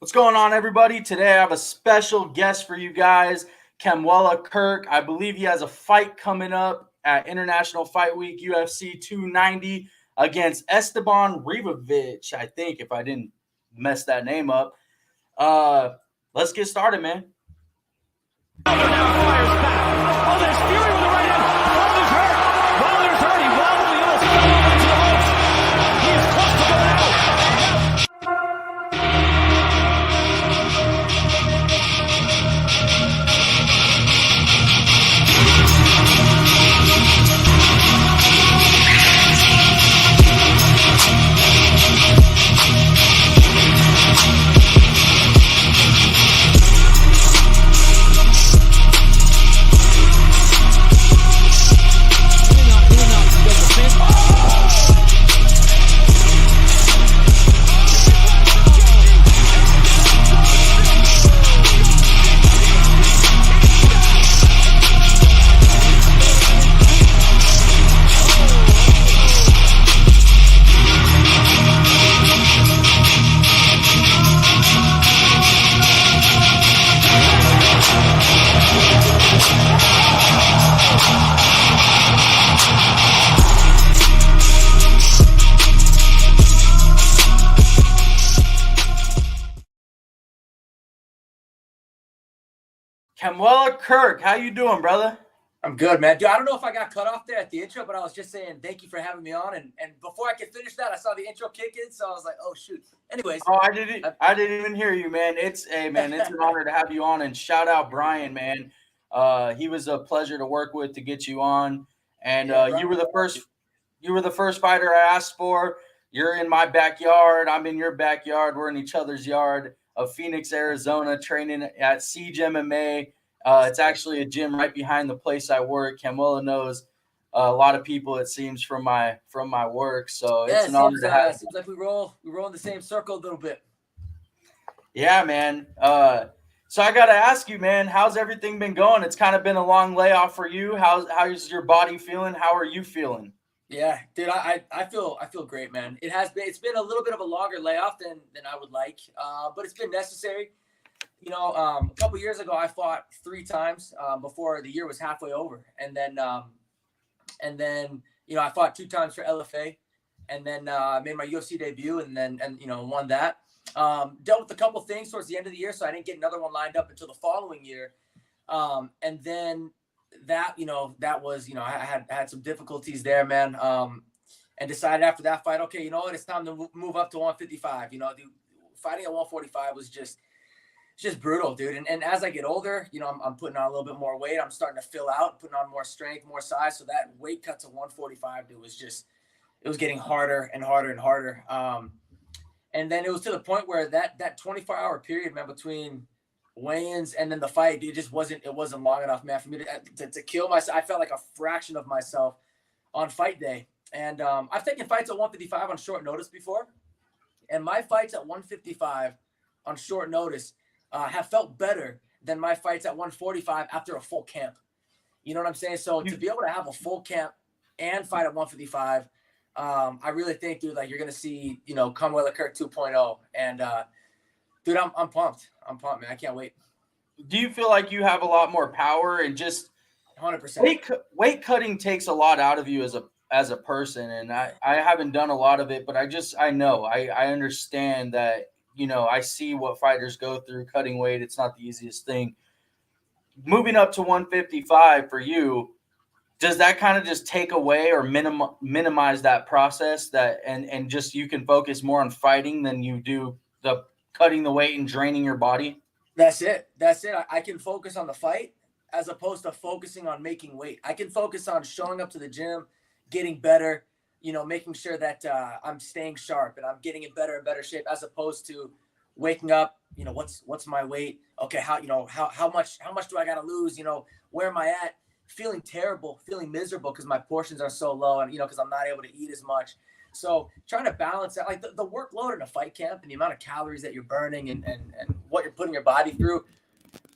What's going on, everybody? Today I have a special guest for you guys, Kamuela Kirk. I believe he has a fight coming up at International Fight Week, UFC 290, against Esteban Ribovic, I think, if I didn't mess that name up. Uh, let's get started, man. Now fires back. Oh, there's Fury with the right hand. Wilder's hurt. Wilder's hurt. He wildly almost fell over into the ropes. He is close to going out. Kamuela Kirk, how you doing, brother? I'm good, man. Dude, I don't know if I got cut off there at the intro, but I was just saying thank you for having me on. And before I could finish that, I saw the intro kick in, so I was like, oh shoot. Anyways. Oh, I didn't even hear you, man. It's an honor to have you on, and shout out Brian, man. He was a pleasure to work with to get you on. And you were the first fighter I asked for. You're in my backyard. I'm in your backyard. We're in each other's yard of Phoenix, Arizona, training at Siege MMA. It's actually a gym right behind the place I work. Kamuela knows a lot of people, it seems, from my work. So it's an honor to have. Seems like we roll in the same circle a little bit. Yeah, man. So I got to ask you, man, how's everything been going? It's kind of been a long layoff for you. How's your body feeling? How are you feeling? Yeah, dude, I feel great, man. It's been a little bit of a longer layoff than I would like, but it's been necessary. You know, a couple years ago, I fought 3 times before the year was halfway over, and then you know, I fought 2 times for LFA, and then made my UFC debut, and you know, won that. Dealt with a couple things towards the end of the year, so I didn't get another one lined up until the following year, and then that, you know, that was, you know, I had some difficulties there, man, and decided after that fight, okay, you know what, it's time to move up to 155. You know, fighting at 145 was just brutal, dude. And as I get older, you know, I'm putting on a little bit more weight. I'm starting to fill out, putting on more strength, more size. So that weight cut to 145, dude, it was getting harder and harder and harder. And then it was to the point where that 24-hour period, man, between weigh-ins and then the fight, dude, it wasn't long enough, man, for me to kill myself. I felt like a fraction of myself on fight day. And I've taken fights at 155 on short notice before. And my fights at 155 on short notice have felt better than my fights at 145 after a full camp. You know what I'm saying? So to be able to have a full camp and fight at 155, I really think, dude, like, you're going to see, you know, Kamuela Kirk 2.0. And, dude, I'm pumped. I'm pumped, man. I can't wait. Do you feel like you have a lot more power, and just 100%? Weight cutting takes a lot out of you as a person, and I haven't done a lot of it, but I know I understand that. You know, I see what fighters go through cutting weight. It's not the easiest thing. Moving up to 155 for you, does that kind of just take away or minimize that process, and just you can focus more on fighting than you do the cutting the weight and draining your body? That's it. I can focus on the fight as opposed to focusing on making weight. I can focus on showing up to the gym, getting better, you know, making sure that I'm staying sharp and I'm getting in better and better shape, as opposed to waking up, you know, what's my weight? Okay, how much do I got to lose? You know, where am I at? Feeling terrible, feeling miserable because my portions are so low, and, you know, because I'm not able to eat as much. So trying to balance that, like the workload in a fight camp and the amount of calories that you're burning and what you're putting your body through,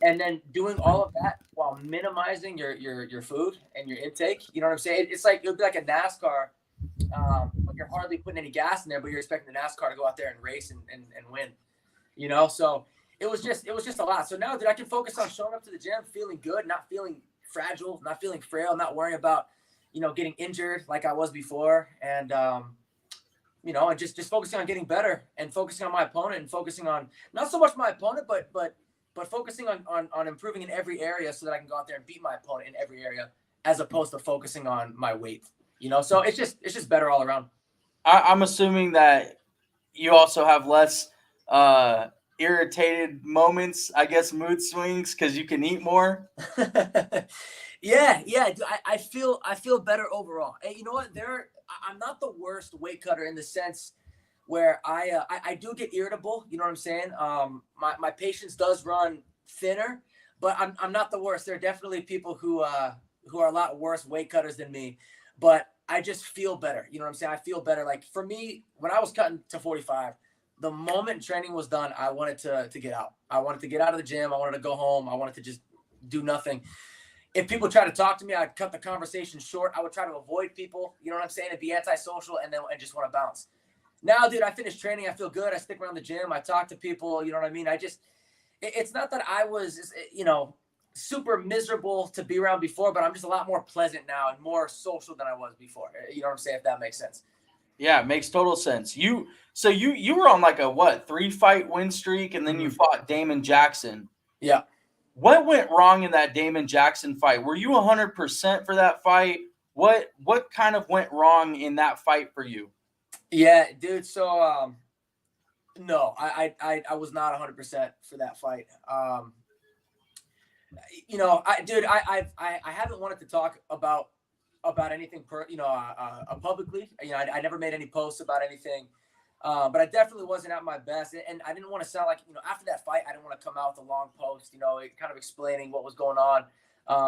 and then doing all of that while minimizing your food and your intake. You know what I'm saying? It's like, it would be like a NASCAR. But you're hardly putting any gas in there, but you're expecting the NASCAR to go out there and race and win. you know, so it was just a lot. So now, dude, I can focus on showing up to the gym, feeling good, not feeling fragile, not feeling frail, not worrying about, you know, getting injured like I was before. And, you know, and just focusing on getting better and focusing on my opponent and focusing on not so much my opponent, but focusing on improving in every area so that I can go out there and beat my opponent in every area, as opposed to focusing on my weight, you know? So it's just better all around. I'm assuming that you also have less irritated moments, I guess, mood swings, because you can eat more. Yeah. I feel better overall. And you know what? I'm not the worst weight cutter in the sense where I do get irritable. You know what I'm saying? My patience does run thinner, but I'm not the worst. There are definitely people who are a lot worse weight cutters than me, but I just feel better. You know what I'm saying? I feel better. Like for me, when I was cutting to 45, the moment training was done, I wanted to get out. I wanted to get out of the gym. I wanted to go home. I wanted to just do nothing. If people try to talk to me, I'd cut the conversation short. I would try to avoid people. You know what I'm saying? And be antisocial and just want to bounce. Now, dude, I finished training. I feel good. I stick around the gym. I talk to people. You know what I mean? It's not that I was, you know, super miserable to be around before, but I'm just a lot more pleasant now and more social than I was before. You know what I'm saying? If that makes sense. Yeah, it makes total sense. You were on like a 3-fight win streak, and then you fought Damon Jackson. Yeah. What went wrong in that Damon Jackson fight? Were you 100% for that fight? What kind of went wrong in that fight for you? Yeah, dude. So, no, I was not 100% for that fight. You know, I haven't wanted to talk about anything publicly. You know, I never made any posts about anything, but I definitely wasn't at my best, and I didn't want to sound like, you know, after that fight, I didn't want to come out with a long post, you know, kind of explaining what was going on,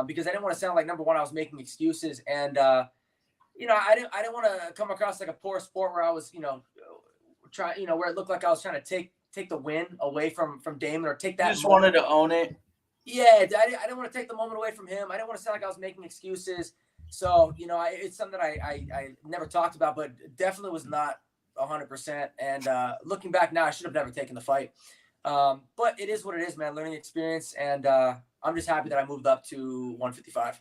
because I didn't want to sound like, number one, I was making excuses, and you know, I didn't want to come across like a poor sport where I was, you know, where it looked like I was trying to take the win away from Damon, or take that. You just wanted to own it. Yeah, I didn't want to take the moment away from him. I didn't want to sound like I was making excuses. So, you know, it's something that I never talked about, but definitely was not 100%. And looking back now, I should have never taken the fight. But it is what it is, man. Learning experience, and I'm just happy that I moved up to 155.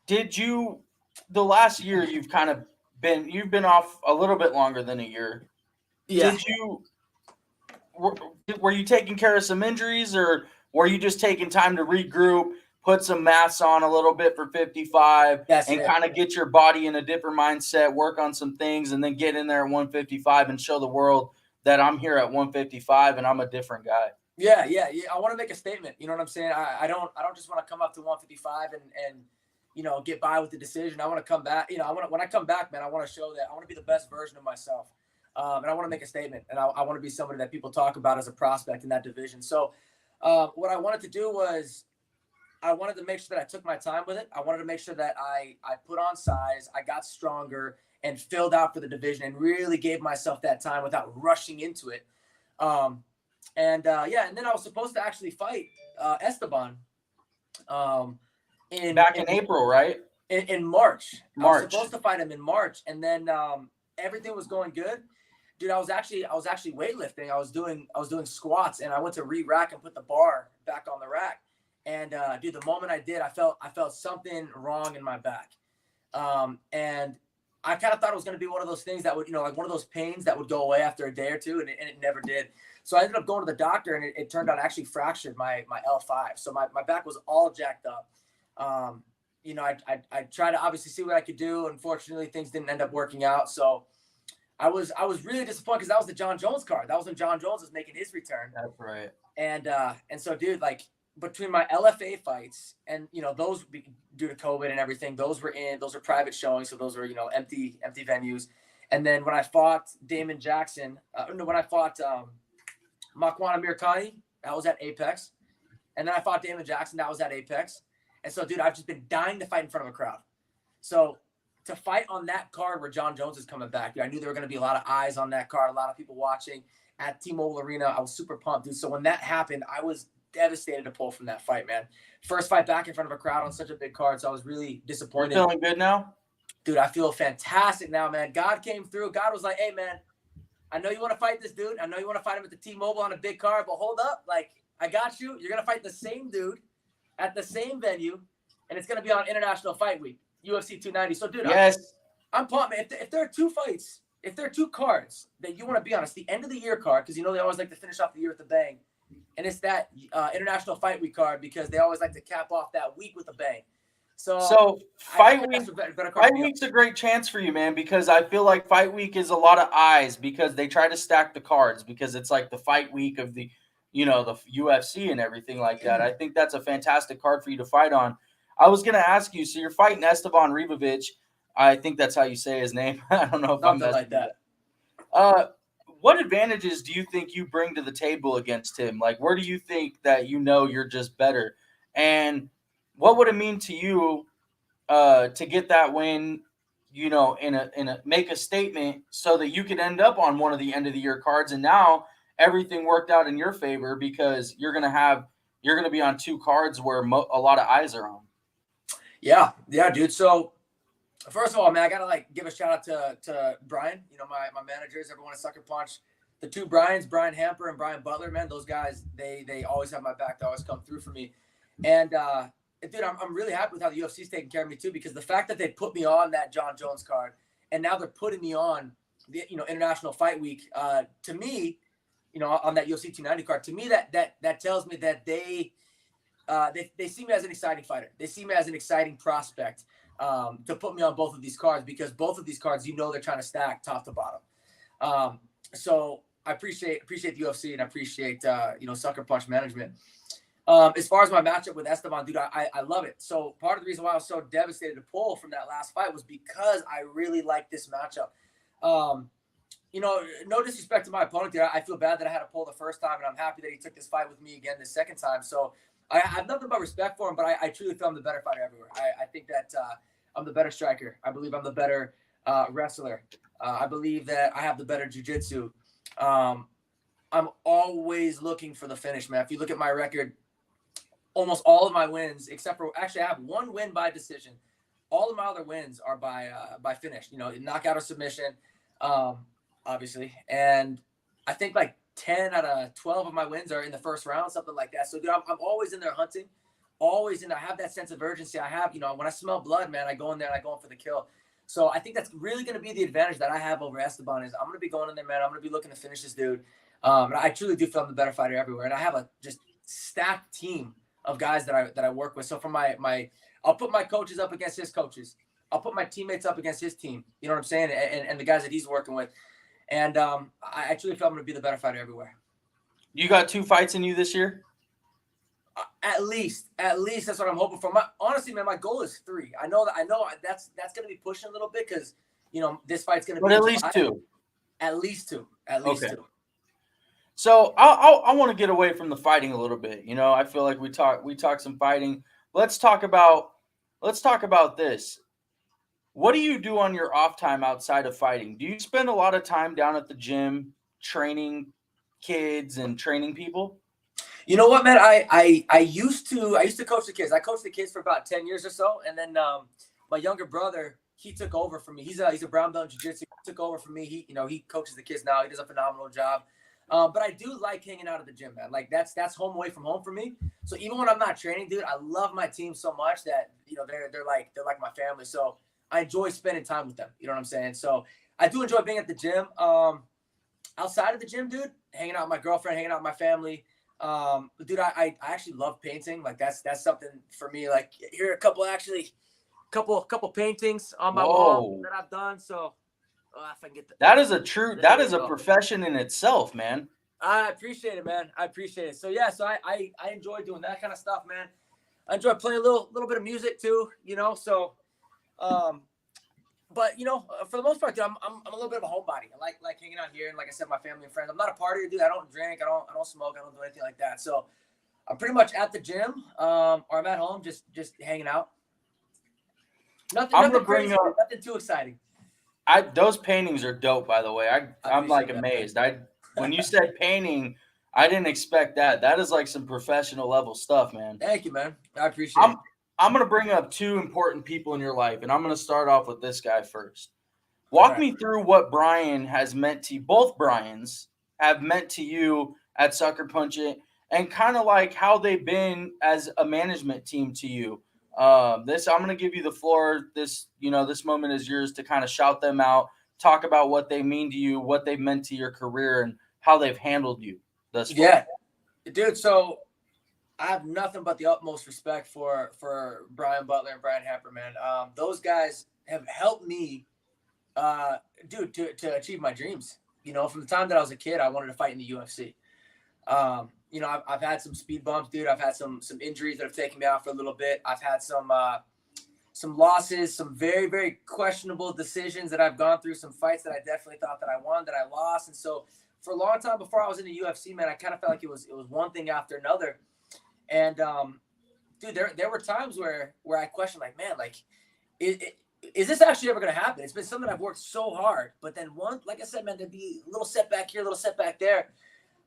Did you? The last year you've been off a little bit longer than a year. Yeah. Did you? Were you taking care of some injuries, or were you just taking time to regroup, put some mass on a little bit for 55, and kind of get your body in a different mindset, work on some things, and then get in there at 155 and show the world that I'm here at 155 and I'm a different guy? Yeah. I want to make a statement. You know what I'm saying? I don't just want to come up to 155 and you know, get by with the decision. I want to come back. You know, when I come back, man, I want to show that I want to be the best version of myself. And I want to make a statement, and I want to be somebody that people talk about as a prospect in that division. So what I wanted to do was I wanted to make sure that I took my time with it. I wanted to make sure that I put on size, I got stronger, and filled out for the division, and really gave myself that time without rushing into it. And then I was supposed to actually fight Esteban in April, right? In March. I was supposed to fight him in March, and then everything was going good. Dude, I was actually weightlifting. I was doing squats, and I went to re-rack and put the bar back on the rack. And dude, the moment I did, I felt something wrong in my back. And I kind of thought it was going to be one of those things that would, you know, like one of those pains that would go away after a day or two, and it never did. So I ended up going to the doctor, and it turned out I actually fractured my L5. So my back was all jacked up. You know, I tried to obviously see what I could do. Unfortunately, things didn't end up working out. So I was really disappointed, because that was the John Jones card. That was when John Jones was making his return. That's right. And so, dude, like between my LFA fights and, you know, those due to COVID and everything, those were private showings. So those were, you know, empty venues. And then when I fought Damon Jackson, when I fought Makwan Amirkhani, that was at Apex. And then I fought Damon Jackson, that was at Apex. And so, dude, I've just been dying to fight in front of a crowd. So to fight on that card where John Jones is coming back, dude, I knew there were going to be a lot of eyes on that card, a lot of people watching at T-Mobile Arena. I was super pumped, dude. So when that happened, I was devastated to pull from that fight, man. First fight back in front of a crowd on such a big card, so I was really disappointed. You're feeling good now? Dude, I feel fantastic now, man. God came through. God was like, hey, man, I know you want to fight this dude. I know you want to fight him at the T-Mobile on a big card, but hold up. Like, I got you. You're going to fight the same dude at the same venue, and it's going to be on International Fight Week, UFC 290. So, dude, yes, I'm pumped, man. If there are two fights, if there are two cards that you want to be on, it's the end of the year card, because, you know, they always like to finish off the year with a bang. And it's that International Fight Week card, because they always like to cap off that week with a bang. So Fight Week's a great chance for you, man, because I feel like Fight Week is a lot of eyes, because they try to stack the cards, because it's like the fight week of the, you know, the UFC and everything like that. I think that's a fantastic card for you to fight on. I was going to ask you, so you're fighting Esteban Ribovic. I think that's how you say his name. I don't know if I'm like that. What advantages do you think you bring to the table against him? Like, where do you think that you know you're just better? And what would it mean to you to get that win, you know, in a make a statement so that you could end up on one of the end of the year cards, and now everything worked out in your favor because you're gonna be on two cards where a lot of eyes are on. Yeah, dude. So first of all, man, I gotta give a shout out to Brian. You know, my managers, everyone at Sucker Punch. The two Brians, Brian Hamper and Brian Butler, man, those guys, they always have my back. They always come through for me. And dude, I'm really happy with how the UFC's taking care of me too, because the fact that they put me on that John Jones card, and now they're putting me on the, you know, International Fight Week, to me, you know, on that UFC 290 card, to me that tells me that they see me as an exciting fighter. They see me as an exciting prospect. To put me on both of these cards, because both of these cards, you know, they're trying to stack top to bottom. So I appreciate the UFC, and I appreciate you know, Sucker Punch management. As far as my matchup with Esteban, dude, I love it. So part of the reason why I was so devastated to pull from that last fight was because I really like this matchup. You know, no disrespect to my opponent there. I feel bad that I had to pull the first time, and I'm happy that he took this fight with me again the second time. So I have nothing but respect for him, but I truly feel I'm the better fighter everywhere. I think that I'm the better striker. I believe I'm the better wrestler. I believe that I have the better jiu-jitsu. I'm always looking for the finish, man. If you look at my record, almost all of my wins, except for actually I have one win by decision. All of my other wins are by finish, you know, knockout or submission, obviously. And I think like 10 out of 12 of my wins are in the first round, something like that. So, dude, I'm always in there hunting, always in there. I have that sense of urgency. I have, you know, when I smell blood, man, I go in there and I go in for the kill. So I think that's really going to be the advantage that I have over Esteban, is I'm going to be going in there, man. I'm going to be looking to finish this dude. And I truly do feel I'm the better fighter everywhere. And I have a just stacked team of guys that I work with. So from I'll put my coaches up against his coaches. I'll put my teammates up against his team. You know what I'm saying? And the guys that he's working with. And I truly feel I'm going to be the better fighter everywhere. You got 2 fights in you this year? At least that's what I'm hoping for. Honestly, man, my goal is 3. I know that's going to be pushing a little bit, because, you know, this fight's going to be. But at least 2. At least 2. At least 2. So I want to get away from the fighting a little bit. You know, I feel like we talk some fighting. Let's talk about this. What do you do on your off time outside of fighting? Do you spend a lot of time down at the gym training kids and training people? You know what, man? I used to coach the kids. I coached the kids for about 10 years or so, and then my younger brother, he took over for me. He's a brown belt in jiu-jitsu. He took over for me. He coaches the kids now. He does a phenomenal job. But I do like hanging out at the gym, man. Like that's home away from home for me. So even when I'm not training, dude, I love my team so much that, you know, they're like my family. So I enjoy spending time with them. You know what I'm saying? So I do enjoy being at the gym. Outside of the gym, dude, hanging out with my girlfriend, hanging out with my family. Dude, I actually love painting. Like that's something for me. Like here are a couple paintings on my wall that I've done. So if I can get that is a profession in itself, man. I appreciate it, man. I appreciate it. So yeah, so I enjoy doing that kind of stuff, man. I enjoy playing a little bit of music too, you know. So, but you know, for the most part, dude, I'm a little bit of a homebody. I like hanging out here, and like I said, my family and friends. I'm not a partier, dude. I don't drink. I don't smoke. I don't do anything like that. So, I'm pretty much at the gym, or I'm at home, just hanging out. Nothing crazy, nothing too exciting. Those paintings are dope, by the way. I'm like amazed. When you said painting, I didn't expect that. That is like some professional level stuff, man. Thank you, man. I appreciate it. I'm going to bring up 2 important people in your life, and I'm going to start off with this guy first. Walk me through what Brian has meant to you. Both Brians have meant to you at Sucker Punch It, and kind of like how they've been as a management team to you. I'm going to give you the floor. This moment is yours to kind of shout them out, talk about what they mean to you, what they've meant to your career, and how they've handled you thus far. Yeah, dude. So I have nothing but the utmost respect for Brian Butler and Brian Happer, man. Those guys have helped me, dude, to achieve my dreams. From the time that I was a kid, I wanted to fight in the UFC. I've had some speed bumps, dude. I've had some injuries that have taken me out for a little bit. I've had some losses, some very, very questionable decisions that I've gone through, some fights that I definitely thought that I won, that I lost. And so for a long time before I was in the UFC, man, I kind of felt like it was one thing after another. And, dude, there were times where I questioned, like, man, like, is this actually ever going to happen? It's been something I've worked so hard. But then like I said, man, there'd be a little setback here, a little setback there.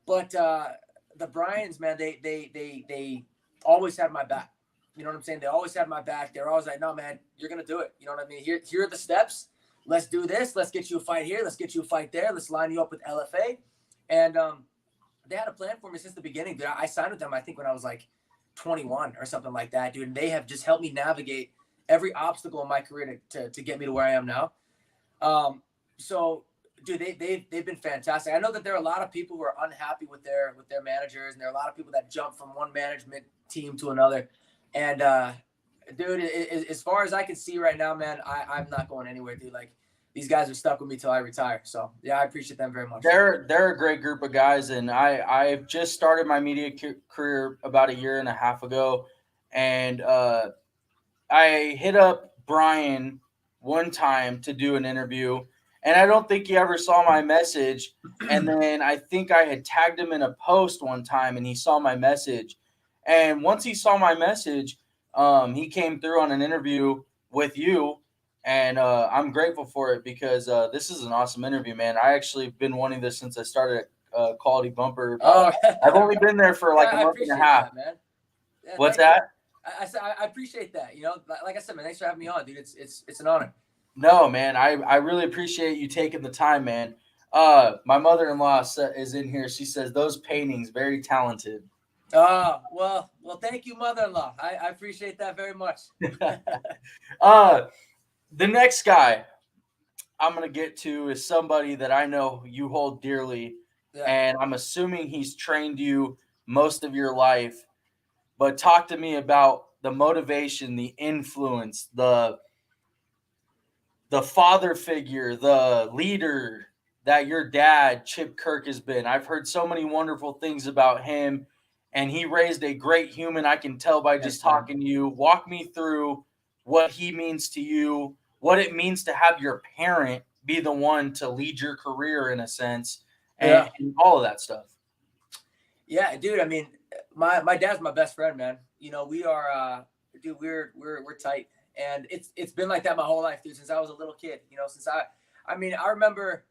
But the Bryans, man, they always had my back. You know what I'm saying? They always had my back. They're always like, no, man, you're going to do it. You know what I mean? Here are the steps. Let's do this. Let's get you a fight here. Let's get you a fight there. Let's line you up with LFA. And they had a plan for me since the beginning. Dude, I signed with them, I think, when I was like 21 or something like that, dude. And they have just helped me navigate every obstacle in my career to get me to where I am now. So, dude, they've been fantastic. I know that there are a lot of people who are unhappy with their managers, and there are a lot of people that jump from one management team to another. And dude, as far as I can see right now, man, I'm not going anywhere, dude. Like, these guys are stuck with me till I retire. So yeah, I appreciate them very much. They're a great group of guys, and I've just started my media career about a year and a half ago, and I hit up Brian one time to do an interview, and I don't think he ever saw my message. And then I think I had tagged him in a post one time, and he saw my message. And once he saw my message, he came through on an interview with you, and I'm grateful for it because this is an awesome interview, man. I actually been wanting this since I started at Quality Bumper. I've only been there for like a month and a half. That, man. Yeah, what's that? I appreciate that. Like I said, man, thanks for having me on, dude. It's an honor. No, man, I really appreciate you taking the time, man. My mother-in-law is in here. She says those paintings, very talented. Oh, well, thank you, mother-in-law. I appreciate that very much. The next guy I'm going to get to is somebody that I know you hold dearly, and I'm assuming he's trained you most of your life. But talk to me about the motivation, the influence, the father figure, the leader that your dad, Chip Kirk, has been. I've heard so many wonderful things about him, and he raised a great human. I can tell by just talking to you. Walk me through what he means to you, what it means to have your parent be the one to lead your career in a sense, and all of that stuff. Yeah, dude. I mean, my dad's my best friend, man. We are, dude. We're tight, and it's been like that my whole life, dude. Since I was a little kid, Since I remember.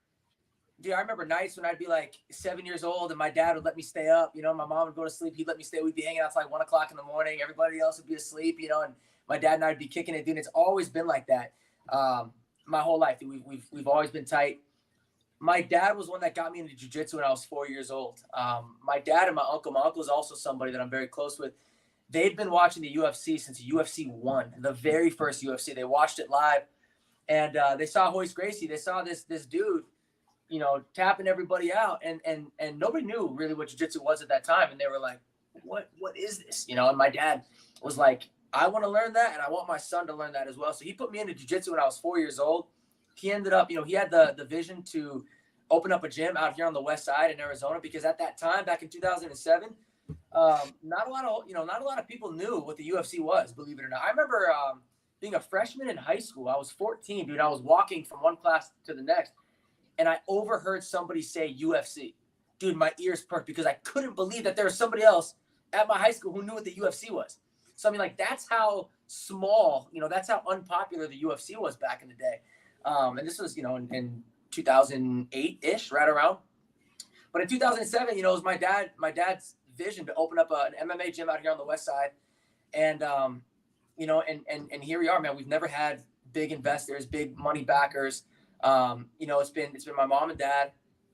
Dude, I remember nights when I'd be like 7 years old and my dad would let me stay up. My mom would go to sleep. He'd let me stay. We'd be hanging out till like 1 o'clock in the morning. Everybody else would be asleep, and my dad and I'd be kicking it, dude. It's always been like that. My whole life, dude, we've always been tight. My dad was one that got me into jiu-jitsu when I was 4 years old. My dad and my uncle is also somebody that I'm very close with. They'd been watching the UFC since UFC 1, the very first UFC. They watched it live, and they saw Royce Gracie. They saw this dude, tapping everybody out, and nobody knew really what jiu-jitsu was at that time. And they were like, what is this? And my dad was like, I want to learn that, and I want my son to learn that as well. So he put me into jiu-jitsu when I was 4 years old. He ended up, he had the vision to open up a gym out here on the west side in Arizona, because at that time, back in 2007, not a lot of people knew what the UFC was, believe it or not. I remember being a freshman in high school. I was 14, dude. I was walking from one class to the next, and I overheard somebody say UFC. Dude, my ears perked because I couldn't believe that there was somebody else at my high school who knew what the UFC was. So, I mean, like, that's how small, that's how unpopular the UFC was back in the day. And this was, in 2008-ish, right around. But in 2007, it was my dad's vision to open up an MMA gym out here on the west side. And, and here we are, man. We've never had big investors, big money backers. It's been my mom and dad,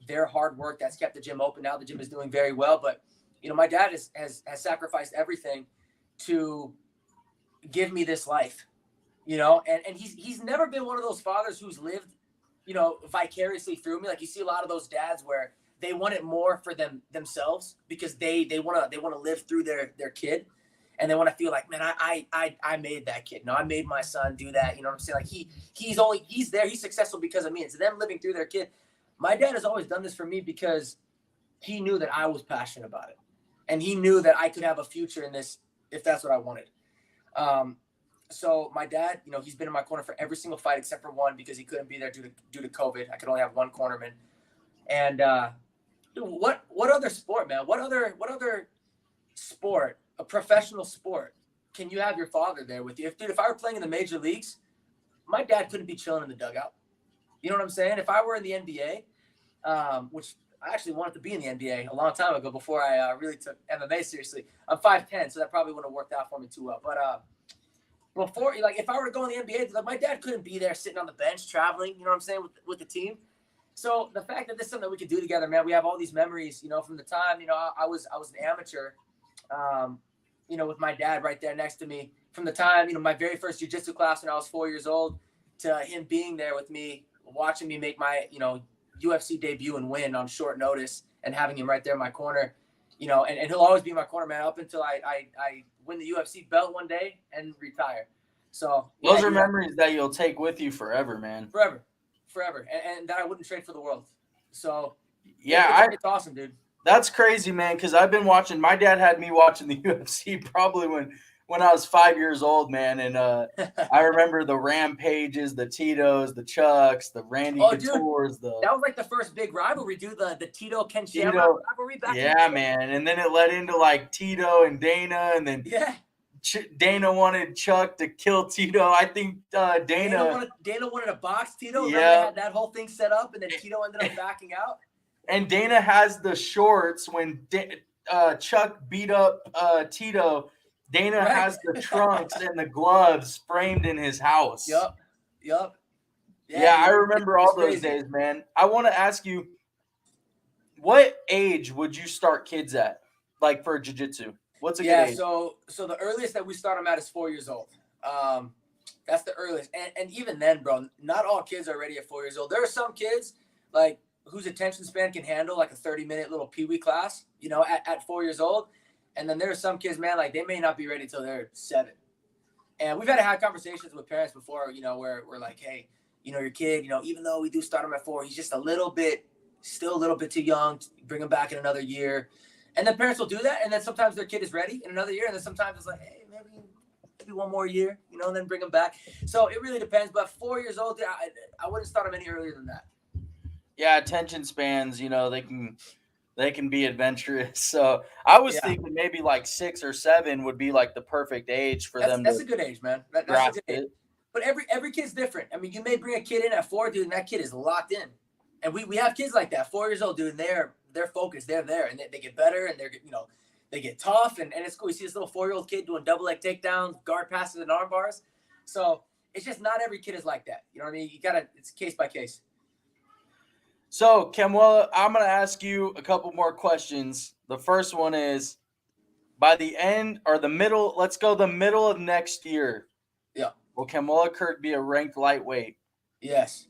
their hard work that's kept the gym open. Now the gym is doing very well, but my dad has sacrificed everything to give me this life, and he's never been one of those fathers who's lived, vicariously through me. Like you see a lot of those dads where they want it more for themselves because they want to live through their kid, and they want to feel like, man, I made that kid. I made my son do that. You know what I'm saying? Like he's there. He's successful because of me. It's them living through their kid. My dad has always done this for me because he knew that I was passionate about it, and he knew that I could have a future in this if that's what I wanted. So my dad, he's been in my corner for every single fight except for one because he couldn't be there due to COVID. I could only have one cornerman. And dude, what other sport, man? What other sport, a professional sport, can you have your father there with you? If I were playing in the major leagues, my dad couldn't be chilling in the dugout. You know what I'm saying? If I were in the NBA, which I actually wanted to be in the NBA a long time ago before I really took MMA seriously. I'm 5'10", so that probably wouldn't have worked out for me too well. But before, like, if I were to go in the NBA, like, my dad couldn't be there sitting on the bench traveling, you know what I'm saying, with the team. So the fact that this is something that we could do together, man, we have all these memories, from the time, I was an amateur, with my dad right there next to me. From the time, my very first jiu-jitsu class when I was 4 years old to him being there with me, watching me make my, UFC debut and win on short notice and having him right there in my corner, and he'll always be my corner, man, up until I win the UFC belt one day and retire. So those are memories that you'll take with you forever, man. Forever. And that I wouldn't trade for the world. So yeah, it's awesome, dude. That's crazy, man, because I've been watching. My dad had me watching the UFC probably when I was 5 years old, man. And I remember the Rampages, the Titos, the Chucks, the Randy Couture's. That was like the first big rivalry, dude. The Tito Ken Shamrock rivalry back in the day. Man. And then it led into like Tito and Dana, and then Dana wanted Chuck to kill Tito. I think Dana wanted to box Tito. Yeah, they had that whole thing set up, and then Tito ended up backing out. And Dana has the shorts when Chuck beat up Tito. Dana has the trunks and the gloves framed in his house. Yep. Yeah, I remember all those days, man. I want to ask you, what age would you start kids at, like for jiu-jitsu? What's a good age? So the earliest that we start them at is 4 years old. That's the earliest. And even then, bro, not all kids are ready at 4 years old. There are some kids, like, whose attention span can handle like a 30-minute little peewee class, at 4 years old. And then there are some kids, man, like they may not be ready till they're 7. And we've had conversations with parents before, where we're like, hey, your kid, even though we do start him at 4, he's just still a little bit too young. Bring him back in another year. And then parents will do that. And then sometimes their kid is ready in another year. And then sometimes it's like, hey, maybe one more year, and then bring them back. So it really depends. But 4 years old, I wouldn't start them any earlier than that. Yeah, attention spans, they can be adventurous. So I was thinking maybe like 6 or 7 would be like the perfect age for them. That's a good age, man. That's a good age. But every kid's different. I mean, you may bring a kid in at 4, dude, and that kid is locked in. And we have kids like that, 4 years old, dude, and they're focused. They're there, and they get better, and they get tough, and it's cool. You see this little 4-year-old kid doing double leg takedowns, guard passes, and arm bars. So it's just not every kid is like that. You know what I mean? It's case by case. So, Kamuela, I'm going to ask you a couple more questions. The first one is, by the end or the middle, let's go the middle of next year. Yeah. Will Kamuela Kirk be a ranked lightweight? Yes,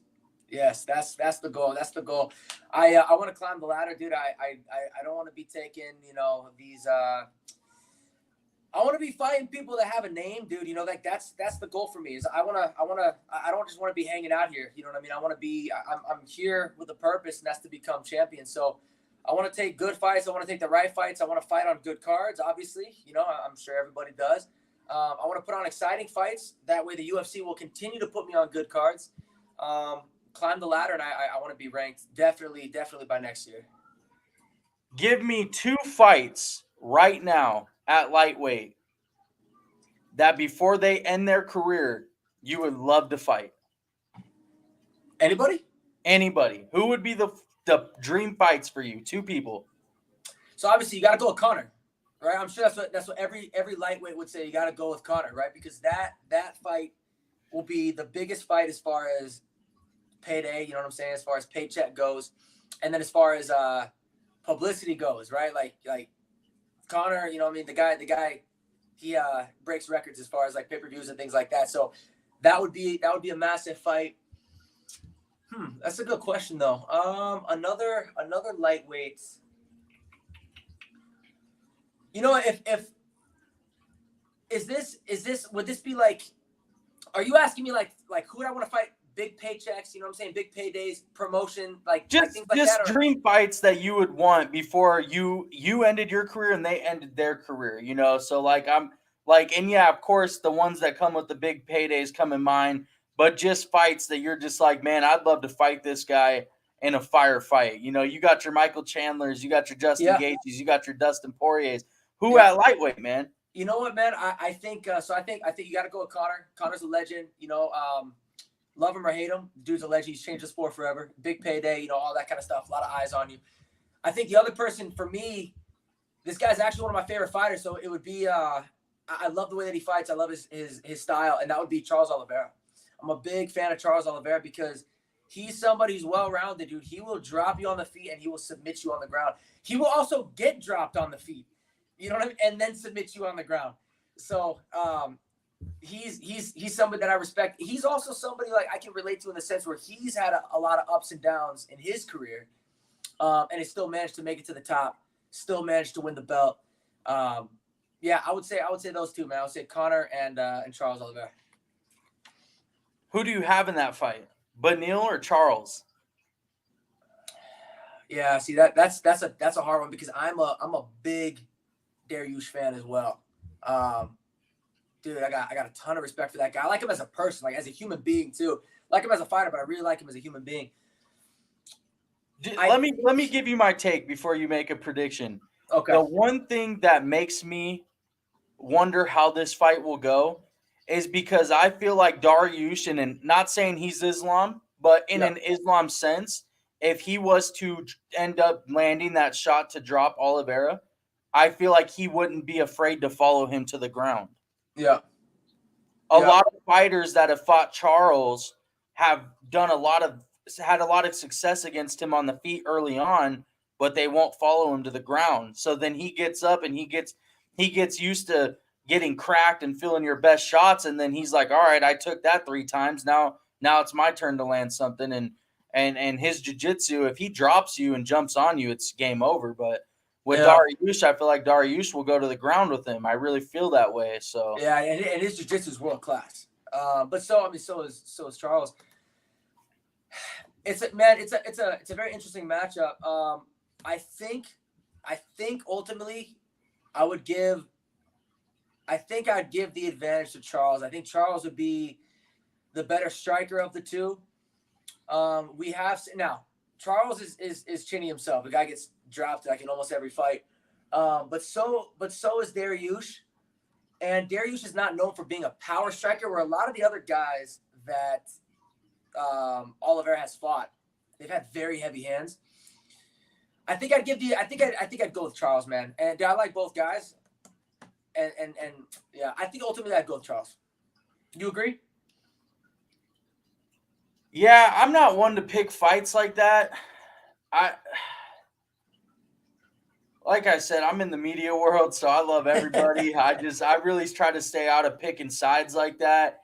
that's the goal. That's the goal. I want to climb the ladder, dude. I don't want to be taking, these I want to be fighting people that have a name, dude. Like that's the goal for me. Is I don't just want to be hanging out here. You know what I mean? I want to be. I'm here with a purpose, and that's to become champion. So I want to take good fights. I want to take the right fights. I want to fight on good cards. Obviously, I'm sure everybody does. I want to put on exciting fights. That way, the UFC will continue to put me on good cards. Climb the ladder, and I want to be ranked definitely by next year. Give me 2 fights right now at lightweight that before they end their career you would love to fight. Anybody? Who would be the dream fights for you? 2 people. So obviously you got to go with Conor, right? I'm sure that's what every lightweight would say. You got to go with Conor, right? Because that fight will be the biggest fight as far as payday, you know what I'm saying, as far as paycheck goes, and then as far as publicity goes, right? Like Conor, you know what I mean, the guy he breaks records as far as like pay-per-views and things like that. So that would be a massive fight. That's a good question though. Another lightweight. You know, if would this be like, are you asking me like who would I want to fight? Big paychecks, you know what I'm saying? Big paydays, promotion, like just things like that, dream fights that you would want before you ended your career and they ended their career, you know? So like I'm like, and yeah, of course the ones that come with the big paydays come in mind, but just fights that you're just like, man, I'd love to fight this guy in a fight. You know, you got your Michael Chandlers, you got your Justin Gaethjes, you got your Dustin Poiriers. Who at lightweight, man? You know what, man? I think so. I think you got to go with Conor. Conor's a legend. You know, love him or hate him, dude's a legend. He's changed the sport forever. Big payday, you know, all that kind of stuff. A lot of eyes on you. I think the other person for me, this guy's actually one of my favorite fighters. So it would be, I love the way that he fights. I love his style, and that would be Charles Oliveira. I'm a big fan of Charles Oliveira because he's somebody who's well-rounded, dude. He will drop you on the feet and he will submit you on the ground. He will also get dropped on the feet, you know what I mean, and then submit you on the ground. So he's somebody that I respect. He's also somebody like I can relate to in the sense where he's had a lot of ups and downs in his career, and he still managed to make it to the top. Still managed to win the belt. Yeah, I would say those two, man. I would say Conor and Charles Oliveira. Who do you have in that fight, Beneil or Charles? Yeah, see that's a hard one because I'm a big Dariush fan as well. Dude, I got a ton of respect for that guy. I like him as a person, like as a human being too. I like him as a fighter, but I really like him as a human being. Let me give you my take before you make a prediction. Okay. The one thing that makes me wonder how this fight will go is because I feel like Dariush, and not saying he's Islam, but in an Islam sense, if he was to end up landing that shot to drop Oliveira, I feel like he wouldn't be afraid to follow him to the ground. Yeah. A lot of fighters that have fought Charles have had a lot of success against him on the feet early on, but they won't follow him to the ground. So then he gets up and he gets used to getting cracked and feeling your best shots, and then he's like, all right, I took that 3 times. Now it's my turn to land something. And his jiu-jitsu, if he drops you and jumps on you, it's game over. But with Dariush, I feel like Dariush will go to the ground with him. I really feel that way. So yeah, and his jiu-jitsu is world class. But so is Charles. It's a very interesting matchup. I think ultimately I'd give the advantage to Charles. I think Charles would be the better striker of the two. We have now Charles is chinny himself. The guy gets dropped like in almost every fight. But so is Dariush. And Dariush is not known for being a power striker, where a lot of the other guys that Oliveira has fought, they've had very heavy hands. I think I'd go with Charles, man. And I like both guys. And yeah, I think ultimately I'd go with Charles. You agree? Yeah, I'm not one to pick fights like that. Like I said, I'm in the media world, so I love everybody. I really try to stay out of picking sides like that.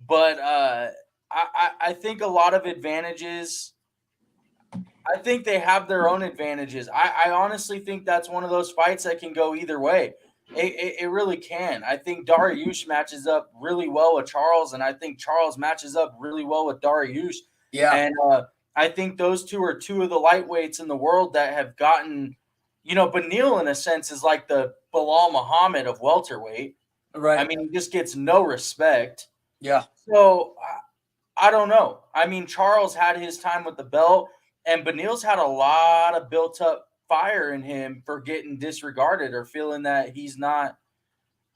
But I think a lot of advantages. I think they have their own advantages. I honestly think that's one of those fights that can go either way. It really can. I think Dariush matches up really well with Charles, and I think Charles matches up really well with Dariush. Yeah. And I think those two are two of the lightweights in the world that have gotten, Beneil in a sense is like the Bilal Muhammad of welterweight. Right. I mean, he just gets no respect. Yeah. So I don't know. I mean, Charles had his time with the belt, and Beneil's had a lot of built-up fire in him for getting disregarded or feeling that he's not,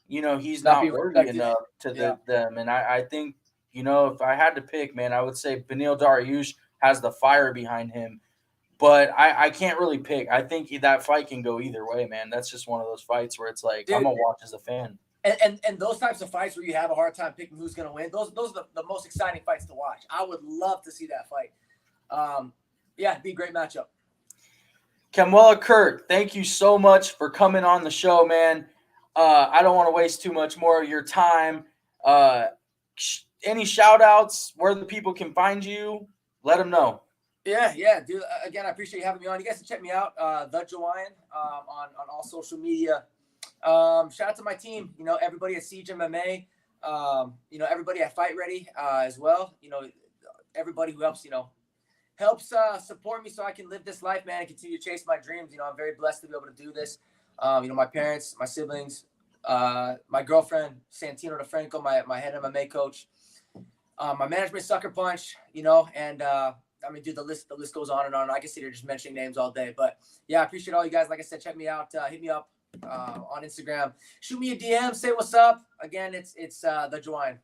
he's not worthy enough to them. And I think, if I had to pick, man, I would say Beneil Dariush has the fire behind him. But I can't really pick. I think that fight can go either way, man. That's just one of those fights where it's like, dude, I'm going to watch as a fan. And those types of fights where you have a hard time picking who's going to win, those are the most exciting fights to watch. I would love to see that fight. Yeah, it'd be a great matchup. Kamuela, Kirk, thank you so much for coming on the show, man. I don't want to waste too much more of your time. Any shout outs where the people can find you? Let them know. Yeah, dude. Again, I appreciate you having me on. You guys can check me out, The Jawaian, on all social media. Shout out to my team, everybody at Siege MMA, everybody at Fight Ready as well. Everybody who helps support me so I can live this life, man, and continue to chase my dreams. I'm very blessed to be able to do this. My parents, my siblings, my girlfriend, Santino DeFranco, my head MMA coach, my management Sucker Punch, and dude, the list goes on and on. I can sit here just mentioning names all day, but yeah, I appreciate all you guys. Like I said, check me out, hit me up on Instagram, shoot me a DM, say what's up. Again, it's The Jawaian.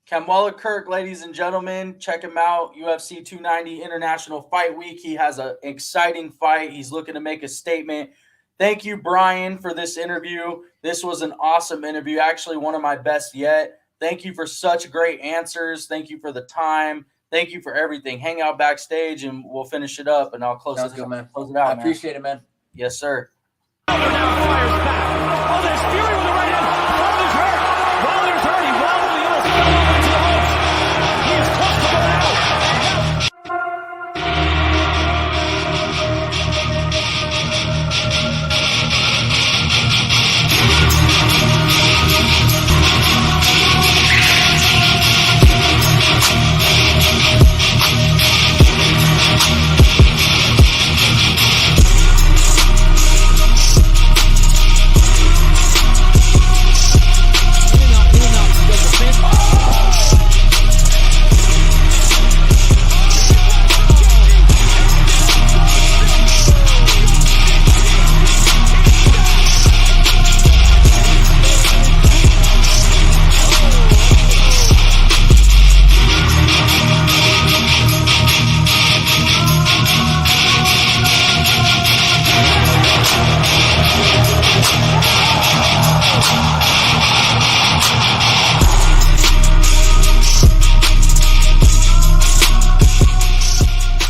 Kamuela Kirk, ladies and gentlemen, check him out. UFC 290 International Fight Week. He has an exciting fight. He's looking to make a statement. Thank you, Brian, for this interview. This was an awesome interview, actually one of my best yet. Thank you for such great answers. Thank you for the time. Thank you for everything. Hang out backstage, and we'll finish it up, and I'll close it out. I appreciate it, man. Yes, sir. Now fires back. Oh, there's Fury with the right hand.